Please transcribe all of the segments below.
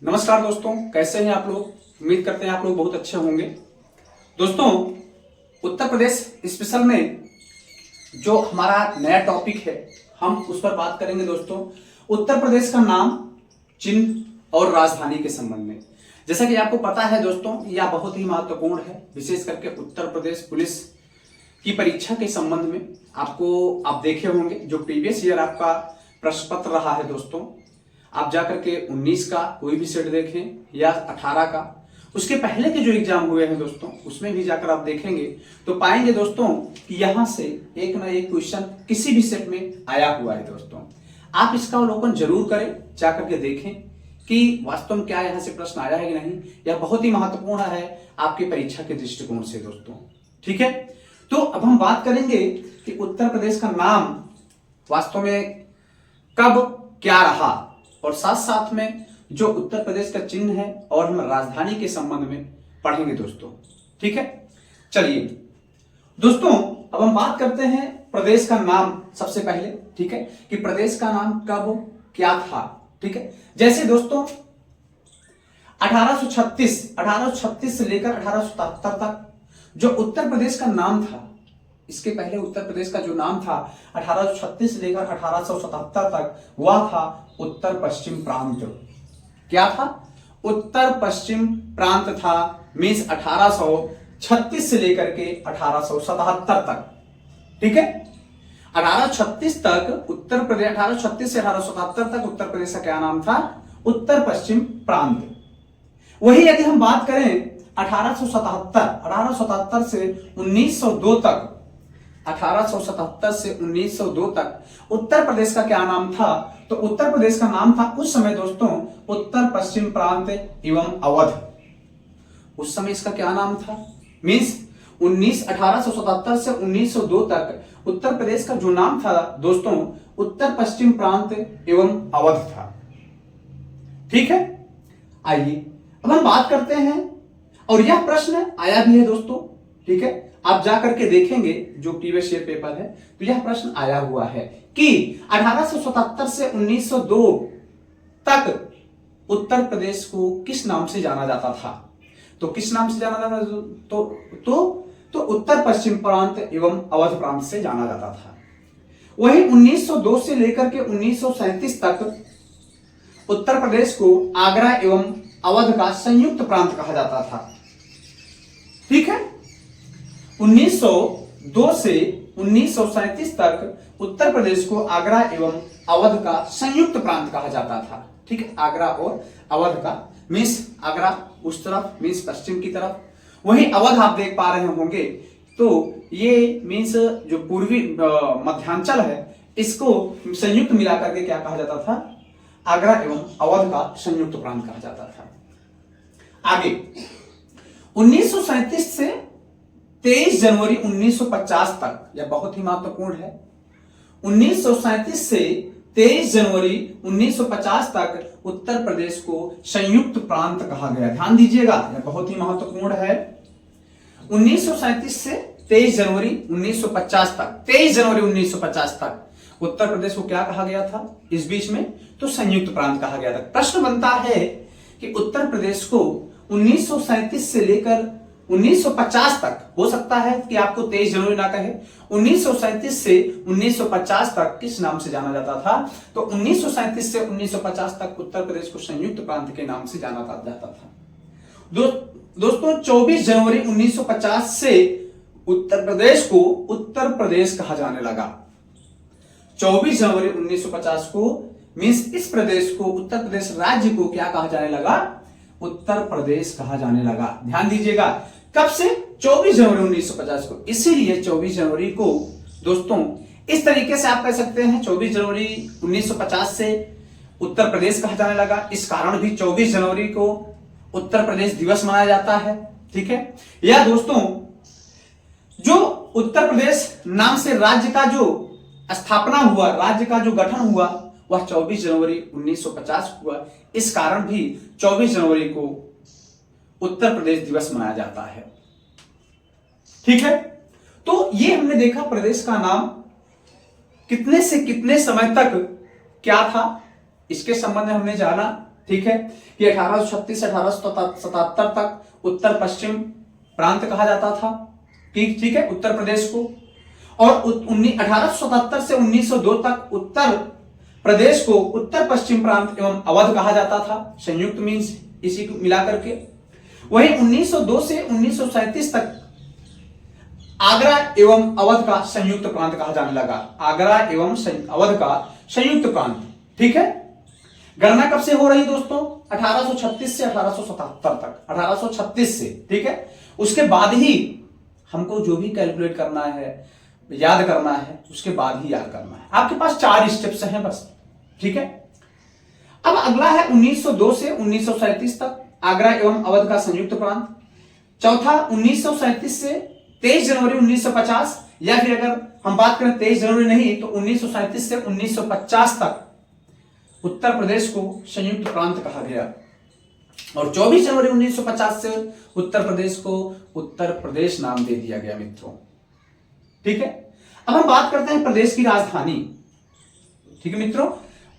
नमस्कार दोस्तों, कैसे हैं आप लोग। उम्मीद करते हैं आप लोग बहुत अच्छे होंगे। दोस्तों, उत्तर प्रदेश स्पेशल में जो हमारा नया टॉपिक है हम उस पर बात करेंगे। दोस्तों, उत्तर प्रदेश का नाम, चिन्ह और राजधानी के संबंध में। जैसा कि आपको पता है दोस्तों, यह बहुत ही महत्वपूर्ण है, विशेष करके उत्तर प्रदेश पुलिस की परीक्षा के संबंध में। आप देखे होंगे जो प्रीवियस ईयर आपका प्रश्न पत्र रहा है दोस्तों, आप जाकर के 19 का कोई भी सेट देखें या 18 का, उसके पहले के जो एग्जाम हुए हैं दोस्तों, उसमें भी जाकर आप देखेंगे तो पाएंगे दोस्तों कि यहां से एक ना एक क्वेश्चन किसी भी सेट में आया हुआ है। दोस्तों, आप इसका अवलोकन जरूर करें, जाकर के देखें कि वास्तव में क्या यहां से प्रश्न आया है कि नहीं। यह बहुत ही महत्वपूर्ण है आपकी परीक्षा के दृष्टिकोण से दोस्तों। ठीक है, तो अब हम बात करेंगे कि उत्तर प्रदेश का नाम वास्तव में कब क्या रहा, और साथ साथ में जो उत्तर प्रदेश का चिन्ह है और हम राजधानी के संबंध में पढ़ेंगे दोस्तों। ठीक है, चलिए दोस्तों, अब हम बात करते हैं प्रदेश का नाम सबसे पहले। ठीक है, कि प्रदेश का नाम कब क्या था। ठीक है, जैसे दोस्तों 1836 से लेकर 1877 तक जो उत्तर प्रदेश का नाम था, इसके पहले उत्तर प्रदेश का जो नाम था 1836 से लेकर 1877 तक, वह था उत्तर पश्चिम प्रांत। क्या था? उत्तर पश्चिम प्रांत था। मीन्स 1836 से लेकर के 1877 तक। ठीक है, 1836 तक उत्तर प्रदेश, 1836 से 1877 तक उत्तर प्रदेश का क्या नाम था? उत्तर पश्चिम प्रांत। वही यदि हम बात करें 1877 से 1902 तक, 1877 से 1902 तक उत्तर प्रदेश का क्या नाम था? तो उत्तर प्रदेश का नाम था उस समय दोस्तों उत्तर पश्चिम प्रांत एवं अवध। उस समय इसका क्या नाम था? मीन्स 1877 से 1902 तक उत्तर प्रदेश का जो नाम था दोस्तों उत्तर पश्चिम प्रांत एवं अवध था। ठीक है, आइए अब हम बात करते हैं, और यह प्रश्न आया भी है दोस्तों। ठीक है, आप जाकर के देखेंगे जो प्रीवियस ईयर पेपर है, तो यह प्रश्न आया हुआ है कि 1877 से 1902 तक उत्तर प्रदेश को किस नाम से जाना जाता था? तो किस नाम से जाना जाता था? तो उत्तर पश्चिम प्रांत एवं अवध प्रांत से जाना जाता था। वही 1902 से लेकर के 1937 तक उत्तर प्रदेश को आगरा एवं अवध का संयुक्त प्रांत कहा जाता था। ठीक है, 1902 से 1937 तक उत्तर प्रदेश को आगरा एवं अवध का संयुक्त प्रांत कहा जाता था। ठीक है, आगरा और अवध का, मीन्स आगरा उस तरफ, मीन्स पश्चिम की तरफ, वही अवध आप देख पा रहे होंगे। तो ये मीन्स जो पूर्वी मध्यांचल है, इसको संयुक्त मिलाकर के क्या कहा जाता था? आगरा एवं अवध का संयुक्त प्रांत कहा जाता था। आगे 1937 से 23 जनवरी 1950 तक, यह बहुत ही महत्वपूर्ण है। 1937 से 23 जनवरी 1950 तक उत्तर प्रदेश को संयुक्त प्रांत कहा गया। ध्यान दीजिएगा, यह बहुत ही महत्वपूर्ण है। 1937 से 23 जनवरी 1950 तक, 23 जनवरी 1950 तक उत्तर प्रदेश को क्या कहा गया था? इस बीच में तो संयुक्त प्रांत कहा गया था। प्रश्न बनता है कि उत्तर प्रदेश को 1937 से लेकर 1950 तक, हो सकता है कि आपको 23 जनवरी ना कहे, 1937 से 1950 तक किस नाम से जाना जाता था? तो 1937 से 1950 तक उत्तर प्रदेश को संयुक्त प्रांत के नाम से जाना जाता था। दोस्तों 24 जनवरी 1950 से उत्तर प्रदेश को उत्तर प्रदेश कहा जाने लगा। 24 जनवरी 1950 को मीन्स इस प्रदेश को, उत्तर प्रदेश राज्य को क्या कहा जाने लगा? उत्तर प्रदेश कहा जाने लगा। ध्यान दीजिएगा, कब से? 24 जनवरी 1950 को। इसीलिए 24 जनवरी को दोस्तों इस तरीके से आप कह सकते हैं 24 जनवरी 1950 से उत्तर प्रदेश कहा जाने लगा। इस कारण भी 24 जनवरी को उत्तर प्रदेश दिवस मनाया जाता है। ठीक है, या दोस्तों जो उत्तर प्रदेश नाम से राज्य का जो स्थापना हुआ, राज्य का जो गठन हुआ, वह 24 जनवरी 1950 हुआ। इस कारण भी 24 जनवरी को उत्तर प्रदेश दिवस मनाया जाता है। ठीक है, तो ये हमने देखा प्रदेश का नाम कितने से कितने समय तक क्या था, इसके संबंध में हमने जाना। ठीक है, कि 1836 से 1877 तक उत्तर पश्चिम प्रांत कहा जाता था, ठीक है, उत्तर प्रदेश को। और 1877 से 1902 तक उत्तर प्रदेश को उत्तर पश्चिम प्रांत एवं अवध कहा जाता था, संयुक्त मीन्स इसी को मिलाकर के। वहीं 1902 से 1937 तक आगरा एवं अवध का संयुक्त प्रांत कहा जाने लगा, आगरा एवं अवध का संयुक्त प्रांत, ठीक है। गणना कब से हो रही दोस्तों? 1836 से 1877 तक, 1836 से, ठीक है। उसके बाद ही हमको जो भी कैलकुलेट करना है, याद करना है, उसके बाद ही याद करना है। आपके पास 4 स्टेप्स हैं बस, ठीक है। अब अगला है 1902 से 1937 तक आगरा एवं अवध का संयुक्त प्रांत। चौथा 1937 से 23 जनवरी 1950, या फिर अगर हम बात करें 23 जनवरी नहीं तो 1937 से 1950 तक उत्तर प्रदेश को संयुक्त प्रांत कहा गया। और 24 जनवरी 1950 से उत्तर प्रदेश को उत्तर प्रदेश नाम दे दिया गया मित्रों, ठीक है। अब हम बात करते हैं प्रदेश की राजधानी, ठीक है मित्रों।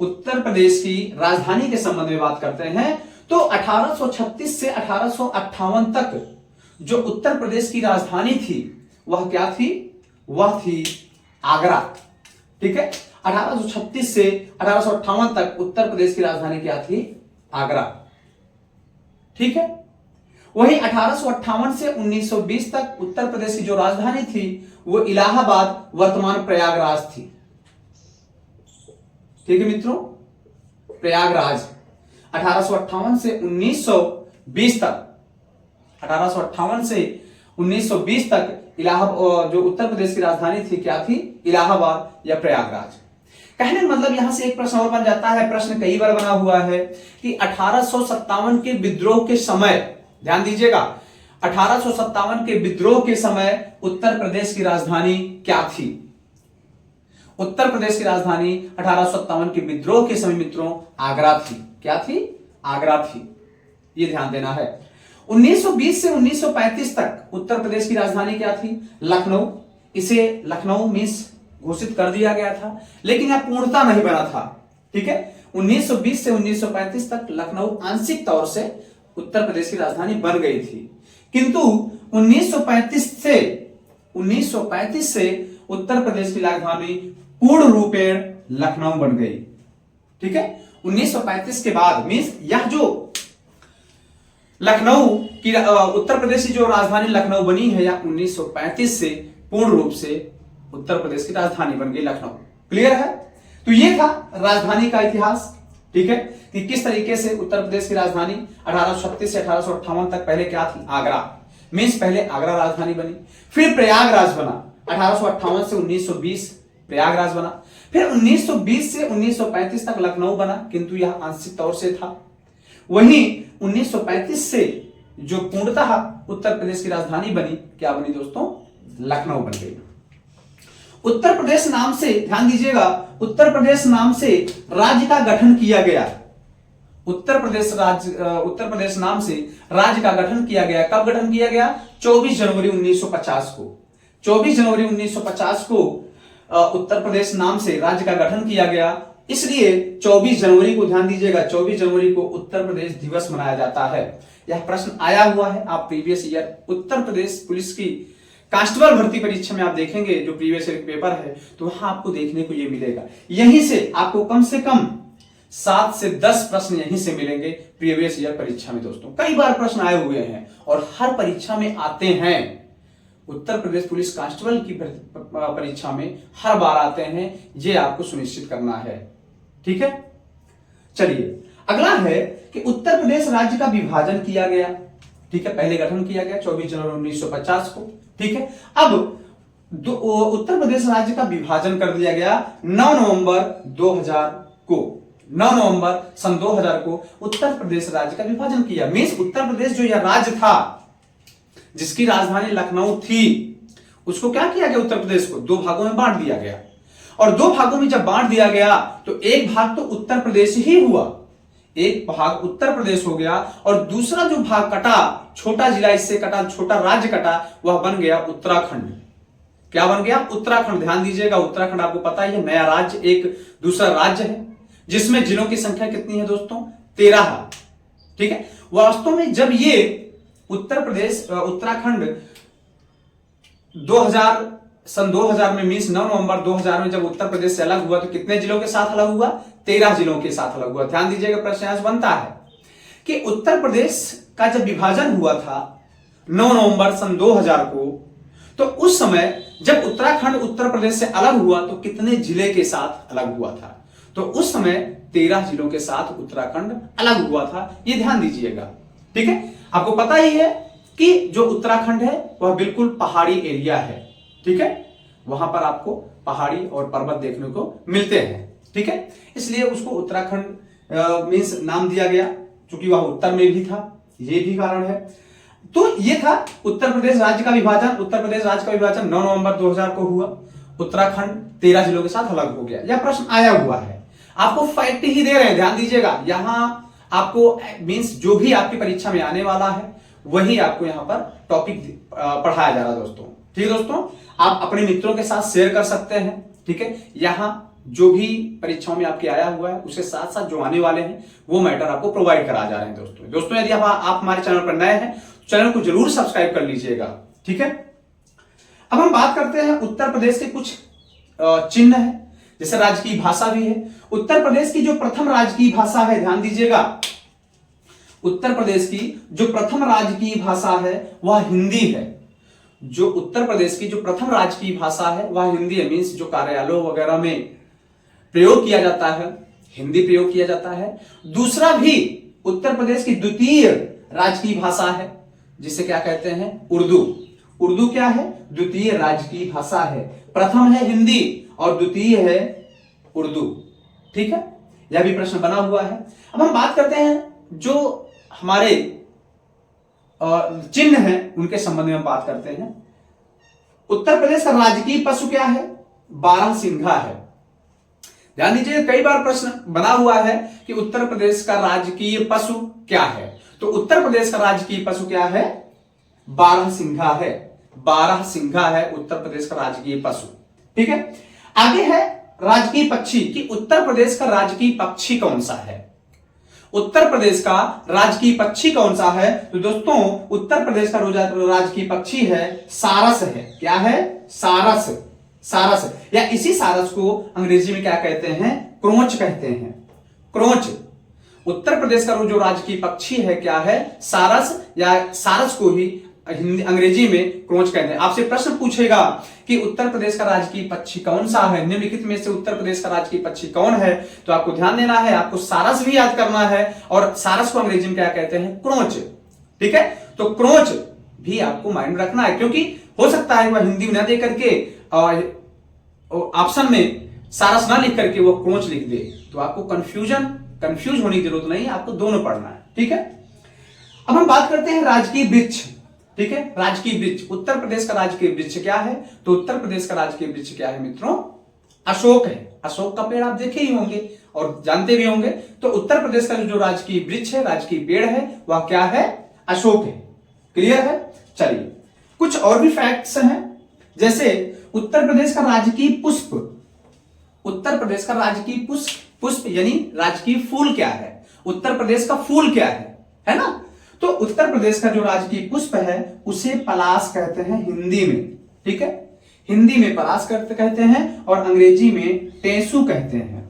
उत्तर प्रदेश की राजधानी के संबंध में बात करते हैं तो 1836 से 1858 तक जो उत्तर प्रदेश की राजधानी थी वह क्या थी? वह थी आगरा, ठीक है। 1836 से 1858 तक उत्तर प्रदेश की राजधानी क्या थी? आगरा, ठीक है। वहीं 1858 से 1920 तक उत्तर प्रदेश की जो राजधानी थी वो इलाहाबाद, वर्तमान प्रयागराज थी, ठीक है मित्रों, प्रयागराज। 1858 से 1920 तक, 1858 से 1920 तक इलाहाबाद, जो उत्तर प्रदेश की राजधानी थी क्या थी? इलाहाबाद या प्रयागराज। कहने का मतलब यहां से एक प्रश्न और बन जाता है, प्रश्न कई बार बना हुआ है कि 1857 के विद्रोह के समय, ध्यान दीजिएगा, 1857 के विद्रोह के समय उत्तर प्रदेश की राजधानी क्या थी? उत्तर प्रदेश की राजधानी 1857 के विद्रोह के समय मित्रों आगरा थी। क्या थी? आगरा थी, ये ध्यान देना है। 1920 से 1935 तक उत्तर प्रदेश की राजधानी क्या थी? लखनऊ। इसे लखनऊ मीन्स घोषित कर दिया गया था, लेकिन यह पूर्णता नहीं बना था, ठीक है। 1920 से 1935 तक लखनऊ आंशिक तौर से उत्तर प्रदेश की राजधानी बन गई थी, किंतु 1935 से उत्तर प्रदेश की राजधानी पूर्ण रूपेण लखनऊ बन गई, ठीक है। 1935 के बाद मीन्स यह जो लखनऊ की उत्तर प्रदेश की जो राजधानी लखनऊ बनी है, या 1935 से पूर्ण रूप से उत्तर प्रदेश की राजधानी बन गई लखनऊ। क्लियर है? तो ये था राजधानी का इतिहास, ठीक है, कि किस तरीके से उत्तर प्रदेश की राजधानी 1836 से 1858 तक पहले क्या थी? आगरा, मीन्स पहले आगरा राजधानी बनी, फिर प्रयागराज बना 1858 से 1920 प्रयागराज बना, फिर 1920 से 1935 तक लखनऊ बना, किंतु यह आंशिक तौर से था। वहीं 1935 से जो पूर्णतः उत्तर प्रदेश की राजधानी बनी, क्या बनी दोस्तों? लखनऊ बन गई। उत्तर प्रदेश नाम से, ध्यान दीजिएगा, उत्तर प्रदेश नाम से राज्य का गठन किया गया। उत्तर प्रदेश नाम से राज्य का गठन किया गया। कब गठन किया गया? 24 जनवरी 1950 को। 24 जनवरी 1950 को उत्तर प्रदेश नाम से राज्य का गठन किया गया। इसलिए 24 जनवरी को, ध्यान दीजिएगा, 24 जनवरी को उत्तर प्रदेश दिवस मनाया जाता है। यह प्रश्न आया हुआ है, आप previous year Uttar Pradesh police की कांस्टेबल भर्ती परीक्षा में आप देखेंगे जो प्रीवियस ईयर पेपर है, तो वहां आपको देखने को यह मिलेगा। यहीं से आपको कम से कम 7 से 10 प्रश्न यहीं से मिलेंगे प्रीवियस ईयर परीक्षा में दोस्तों। कई बार प्रश्न आए हुए हैं और हर परीक्षा में आते हैं। उत्तर प्रदेश पुलिस कांस्टेबल की परीक्षा में हर बार आते हैं, ये आपको सुनिश्चित करना है, ठीक है। चलिए अगला है कि उत्तर प्रदेश राज्य का विभाजन किया गया, ठीक है, पहले गठन किया गया 24 जनवरी 1950 को, ठीक है। अब उत्तर प्रदेश राज्य का विभाजन कर दिया गया 9 नवंबर 2000 को। 9 नवंबर सन 2000 को उत्तर प्रदेश राज्य का विभाजन किया। मीन्स उत्तर प्रदेश जो यह राज्य था जिसकी राजधानी लखनऊ थी, उसको क्या किया गया? उत्तर प्रदेश को 2 भागों में बांट दिया गया। और 2 भागों में जब बांट दिया गया तो एक भाग तो उत्तर प्रदेश ही हुआ, एक भाग उत्तर प्रदेश हो गया, और दूसरा जो भाग कटा, छोटा जिला इससे कटा, छोटा राज्य कटा, वह बन गया उत्तराखंड। क्या बन गया? उत्तराखंड। ध्यान दीजिएगा, उत्तराखंड आपको पता ही है नया राज्य, एक दूसरा राज्य है, जिसमें जिलों की संख्या कितनी है दोस्तों? 13। ठीक है, वास्तव में जब ये उत्तर प्रदेश उत्तराखंड सन 2000 में मीन्स 9 नवंबर 2000 में जब उत्तर प्रदेश से अलग हुआ तो कितने जिलों के साथ अलग हुआ? 13 जिलों के साथ अलग हुआ। ध्यान दीजिएगा, प्रश्न यहां बनता है कि उत्तर प्रदेश का जब विभाजन हुआ था 9 नवंबर सन 2000 को, तो उस समय जब उत्तराखंड उत्तर प्रदेश से अलग हुआ तो कितने जिले के साथ अलग हुआ था? तो उस समय 13 जिलों के साथ उत्तराखंड अलग हुआ था, ये ध्यान दीजिएगा। ठीक है, आपको पता ही है कि जो उत्तराखंड है वह बिल्कुल पहाड़ी एरिया है। ठीक है, वहां पर आपको पहाड़ी और पर्वत देखने को मिलते हैं। ठीक है, इसलिए उसको उत्तराखंड मीन्स नाम दिया गया, क्योंकि वह उत्तर में भी था, ये भी कारण है। तो ये था उत्तर प्रदेश राज्य का विभाजन। उत्तर प्रदेश राज्य का विभाजन 9 नवंबर 2000 को हुआ, उत्तराखंड 13 जिलों के साथ अलग हो गया। यह प्रश्न आया हुआ है, आपको फैक्ट ही दे रहे हैं, ध्यान दीजिएगा। यहां आपको मीन्स जो भी आपकी परीक्षा में आने वाला है वही आपको यहां पर टॉपिक पढ़ाया जा रहा है दोस्तों। ठीक है दोस्तों, आप अपने मित्रों के साथ शेयर कर सकते हैं। ठीक है, यहां जो भी परीक्षाओं में आपके आया हुआ है उसके साथ साथ जो आने वाले हैं वो मैटर आपको प्रोवाइड करा जा रहे हैं दोस्तों। यदि आप हमारे चैनल पर नए हैं तो चैनल को जरूर सब्सक्राइब कर लीजिएगा। ठीक है, अब हम बात करते हैं उत्तर प्रदेश के कुछ चिन्ह है, जैसे राजकीय भाषा भी है। उत्तर प्रदेश की जो प्रथम राजकीय भाषा है, ध्यान दीजिएगा, उत्तर प्रदेश की जो प्रथम राजकीय भाषा है वह हिंदी है। जो उत्तर प्रदेश की जो प्रथम राजकीय भाषा है वह हिंदी है। मीन्स जो कार्यालयों वगैरह में प्रयोग किया जाता है हिंदी प्रयोग किया जाता है। दूसरा भी उत्तर प्रदेश की द्वितीय राजकीय भाषा है, जिसे क्या कहते हैं? उर्दू। उर्दू क्या है? द्वितीय राजकीय भाषा है। प्रथम है हिंदी और द्वितीय है उर्दू। ठीक है, यह भी प्रश्न बना हुआ है। अब हम बात करते हैं जो हमारे चिन्ह हैं उनके संबंध में हम बात करते हैं। उत्तर प्रदेश का राजकीय पशु क्या है? बारहसिंघा है। ध्यान दीजिए, कई बार प्रश्न बना हुआ है कि उत्तर प्रदेश का राजकीय पशु क्या है, तो उत्तर प्रदेश का राजकीय पशु क्या है? बारहसिंघा है। बारहसिंघा है उत्तर प्रदेश का राजकीय पशु। ठीक है, आगे है राजकीय पक्षी कि उत्तर प्रदेश का राजकीय पक्षी कौन सा है? उत्तर प्रदेश का राजकीय पक्षी कौन सा है? तो दोस्तों उत्तर प्रदेश का राजकीय पक्षी है सारस है। क्या है? सारस। सारस, या इसी सारस को अंग्रेजी में क्या कहते हैं? क्रोच कहते हैं। क्रोच। उत्तर प्रदेश का जो राजकीय पक्षी है क्या है? सारस, या सारस को ही अंग्रेजी में क्रोच कहते हैं। आपसे प्रश्न पूछेगा कि उत्तर प्रदेश का राजकीय पक्षी कौन सा है, निम्नलिखित में से उत्तर प्रदेश का राजकीय पक्षी कौन है, तो आपको ध्यान देना है, आपको सारस भी याद करना है, और सारस को अंग्रेजी में क्या कहते हैं? क्रोच। ठीक है, तो क्रोच भी आपको माइंड रखना है, क्योंकि हो सकता है वह हिंदी में न दे करके ऑप्शन में सारस ना लिख करके वो क्रोच लिख दे, तो आपको कंफ्यूज होने की जरूरत नहीं है, आपको दोनों पढ़ना है। ठीक है, अब हम बात करते हैं राजकीय वृक्ष। ठीक है, राजकीय वृक्ष, उत्तर प्रदेश का राजकीय वृक्ष क्या है? तो उत्तर प्रदेश का राजकीय वृक्ष क्या है मित्रों? अशोक है। अशोक का पेड़ आप देखे ही होंगे और जानते भी होंगे। तो उत्तर प्रदेश का जो राजकीय वृक्ष है, राजकीय पेड़ है, वह क्या है? अशोक है। क्लियर है? चलिए कुछ और भी फैक्ट्स हैं, जैसे उत्तर प्रदेश का राजकीय पुष्प। उत्तर प्रदेश का राजकीय पुष्प यानी राजकीय फूल क्या है? उत्तर प्रदेश का फूल क्या है ना? तो उत्तर प्रदेश का जो राजकीय पुष्प है उसे पलाश कहते हैं हिंदी में। ठीक है, हिंदी में पलाश कहते हैं और अंग्रेजी में टेसू कहते हैं।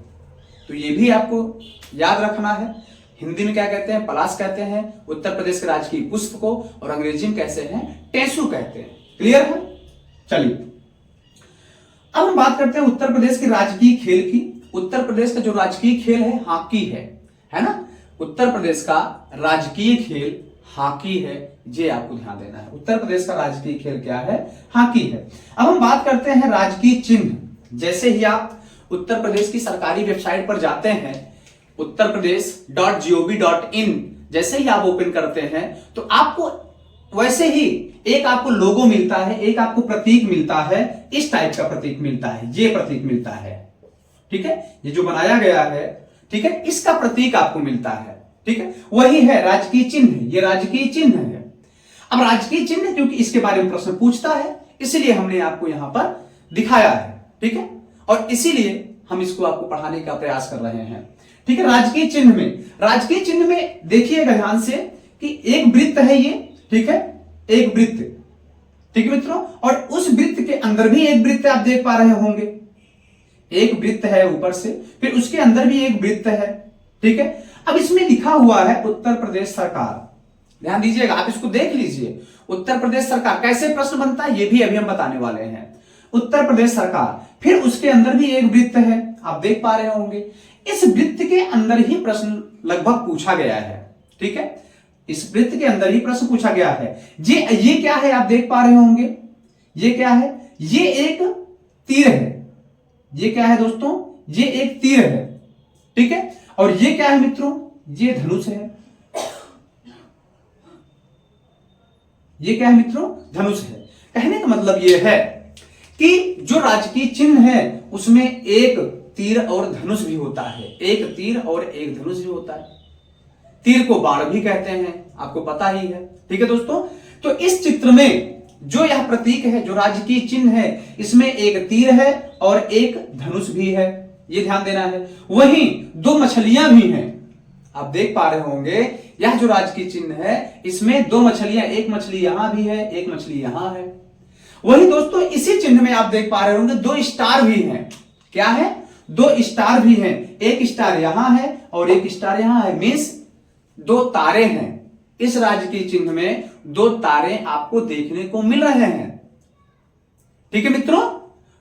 तो ये भी आपको याद रखना है, हिंदी में क्या कहते हैं? पलाश कहते हैं उत्तर प्रदेश के राजकीय पुष्प को, और अंग्रेजी में कैसे हैं? टेसू कहते हैं। क्लियर है? चलिए अब हम बात करते हैं उत्तर प्रदेश के राजकीय खेल की। उत्तर प्रदेश का जो राजकीय खेल है हॉकी है ना? उत्तर प्रदेश का राजकीय खेल हॉकी है, ये आपको ध्यान देना है। उत्तर प्रदेश का राजकीय खेल क्या है? हॉकी है। अब हम बात करते हैं राजकीय चिन्ह। जैसे ही आप उत्तर प्रदेश की सरकारी वेबसाइट पर जाते हैं, uttarpradesh.gov.in, जैसे ही आप ओपन करते हैं तो आपको वैसे ही एक आपको लोगो मिलता है, एक आपको प्रतीक मिलता है, इस टाइप का प्रतीक मिलता है, ये प्रतीक मिलता है। ठीक है, ये जो बनाया गया है, ठीक है, इसका प्रतीक आपको मिलता है। ठीक है, वही है राजकीय चिन्ह, ये राजकीय चिन्ह है। अब राजकीय चिन्ह क्योंकि इसके बारे में प्रश्न पूछता है, इसलिए हमने आपको यहां पर दिखाया है। ठीक है, और इसीलिए हम इसको आपको पढ़ाने का प्रयास कर रहे हैं। ठीक है, राजकीय चिन्ह में देखिएगा ध्यान से कि एक वृत्त है ये, ठीक है, एक वृत्त, ठीक है मित्रों, और उस वृत्त के अंदर भी एक वृत्त आप देख पा रहे होंगे, एक वृत्त है ऊपर से, फिर उसके अंदर भी एक वृत्त है, ठीक है। अब इसमें लिखा हुआ है उत्तर प्रदेश सरकार, ध्यान दीजिएगा, आप इसको देख लीजिए, उत्तर प्रदेश सरकार। कैसे प्रश्न बनता है ये भी अभी हम बताने वाले हैं। उत्तर प्रदेश सरकार, फिर उसके अंदर भी एक वृत्त है, आप देख पा रहे होंगे। इस वृत्त के अंदर ही प्रश्न लगभग पूछा गया है, ठीक है, इस वृत्त के अंदर ही प्रश्न पूछा गया है। ये क्या है आप देख पा रहे होंगे, ये क्या है, ये एक तीर है, ये क्या है दोस्तों, ये एक तीर है, ठीक है, और ये क्या है मित्रों, ये धनुष है, ये क्या है मित्रों, धनुष है। कहने का मतलब ये है कि जो राजकीय चिन्ह है उसमें एक तीर और धनुष भी होता है, एक तीर और एक धनुष भी होता है। तीर को बाण भी कहते हैं, आपको पता ही है, ठीक है दोस्तों। तो इस चित्र में जो यह प्रतीक है, जो राजकीय चिन्ह है, इसमें एक तीर है और एक धनुष भी है, ये ध्यान देना है। वहीं दो मछलियां भी हैं, आप देख पा रहे होंगे, यह जो राजकीय चिन्ह है इसमें दो मछलियां, एक मछली यहां भी है, एक मछली यहां है। वही दोस्तों इसी चिन्ह में आप देख पा रहे होंगे दो स्टार भी हैं, क्या है, दो स्टार भी हैं, एक स्टार यहां है और एक स्टार यहां है, मींस दो तारे हैं। इस राजकीय चिन्ह में दो तारे आपको देखने को मिल रहे हैं, ठीक है मित्रों।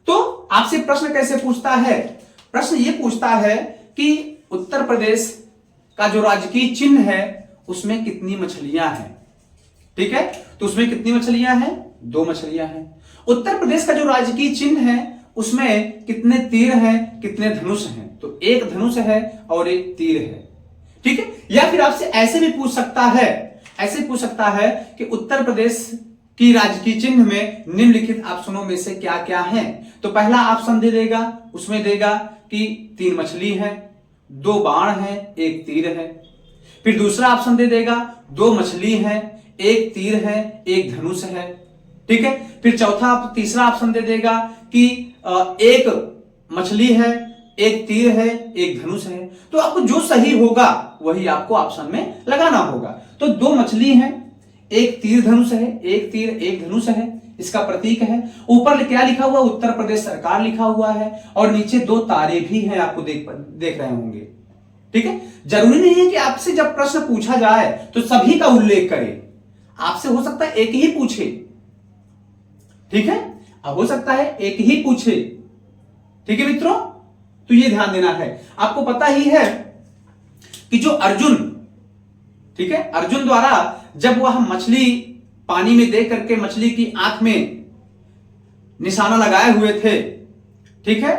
तो आपसे प्रश्न कैसे पूछता है, प्रश्न ये पूछता है कि उत्तर प्रदेश का जो राजकीय चिन्ह है उसमें कितनी मछलियां हैं, ठीक है, तो उसमें कितनी मछलियां हैं, दो मछलियां हैं। उत्तर प्रदेश का जो राजकीय चिन्ह है उसमें कितने तीर हैं, कितने धनुष हैं, तो एक धनुष है और एक तीर है, ठीक है। या फिर आपसे ऐसे भी पूछ सकता है, ऐसे पूछ सकता है कि उत्तर प्रदेश की राजकीय चिन्ह में निम्नलिखित ऑप्शनों में से क्या क्या है। तो पहला ऑप्शन दे देगा, उसमें देगा कि तीन मछली है, दो बाण है, एक तीर है। फिर दूसरा ऑप्शन दे देगा दो मछली है, एक तीर है, एक धनुष है, ठीक है। फिर तीसरा ऑप्शन दे देगा कि एक मछली है, एक तीर है, एक धनुष है। तो आपको जो सही होगा वही आपको ऑप्शन में लगाना होगा। तो दो मछली है, एक तीर धनुष है, एक तीर एक धनुष है, इसका प्रतीक है। ऊपर क्या लिखा हुआ, उत्तर प्रदेश सरकार लिखा हुआ है, और नीचे दो तारे भी हैं, आपको देख रहे होंगे, ठीक है। जरूरी नहीं है कि आपसे जब प्रश्न पूछा जाए तो सभी का उल्लेख करें, आपसे हो सकता है एक ही पूछे, ठीक है, अब हो सकता है एक ही पूछे, ठीक है मित्रों। तो ये ध्यान देना है। आपको पता ही है कि जो अर्जुन, ठीक है, अर्जुन द्वारा जब वह मछली पानी में देख करके मछली की आंख में निशाना लगाए हुए थे, ठीक है,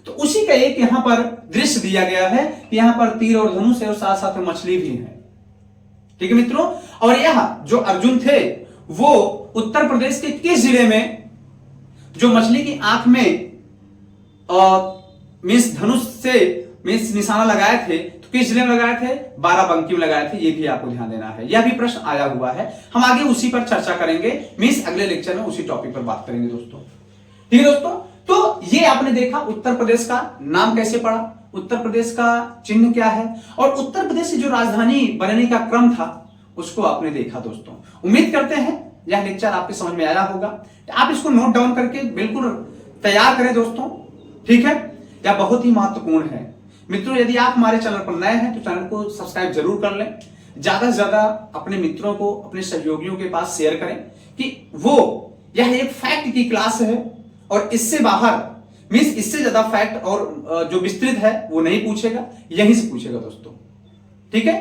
तो उसी का एक यहां पर दृश्य दिया गया है कि यहां पर तीर और धनुष है और साथ साथ में मछली भी है, ठीक है मित्रों। और यह जो अर्जुन थे वो उत्तर प्रदेश के किस जिले में जो मछली की आंख में मींस धनुष से मींस निशाना लगाए थे, तो किस जिले में लगाए थे, बाराबंकी में लगाए थे। ये भी आपको ध्यान देना है, यह भी प्रश्न आया हुआ है, हम आगे उसी पर चर्चा करेंगे, मींस अगले लेक्चर में उसी टॉपिक पर बात करेंगे दोस्तों, ठीक है दोस्तों। तो ये आपने देखा उत्तर प्रदेश का नाम कैसे पड़ा, उत्तर प्रदेश का चिन्ह क्या है, और उत्तर प्रदेश की जो राजधानी बनने का क्रम था उसको आपने देखा दोस्तों। उम्मीद करते हैं यह लेक्चर आपके समझ में आया होगा। आप इसको नोट डाउन करके बिल्कुल तैयार करें दोस्तों, ठीक है, यह बहुत ही महत्वपूर्ण है मित्रों। यदि आप हमारे चैनल पर नए हैं तो चैनल को सब्सक्राइब जरूर कर लें, ज्यादा से ज्यादा अपने मित्रों को, अपने सहयोगियों के पास शेयर करें कि वो यह एक फैक्ट की क्लास है और इससे बाहर मींस इससे ज्यादा फैक्ट और जो विस्तृत है वो नहीं पूछेगा, यहीं से पूछेगा दोस्तों, ठीक है।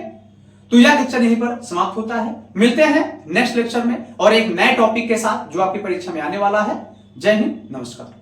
तो यह लेक्चर यहीं पर समाप्त होता है। मिलते हैं नेक्स्ट लेक्चर में और एक नए टॉपिक के साथ जो आपकी परीक्षा में आने वाला है। जय हिंद, नमस्कार।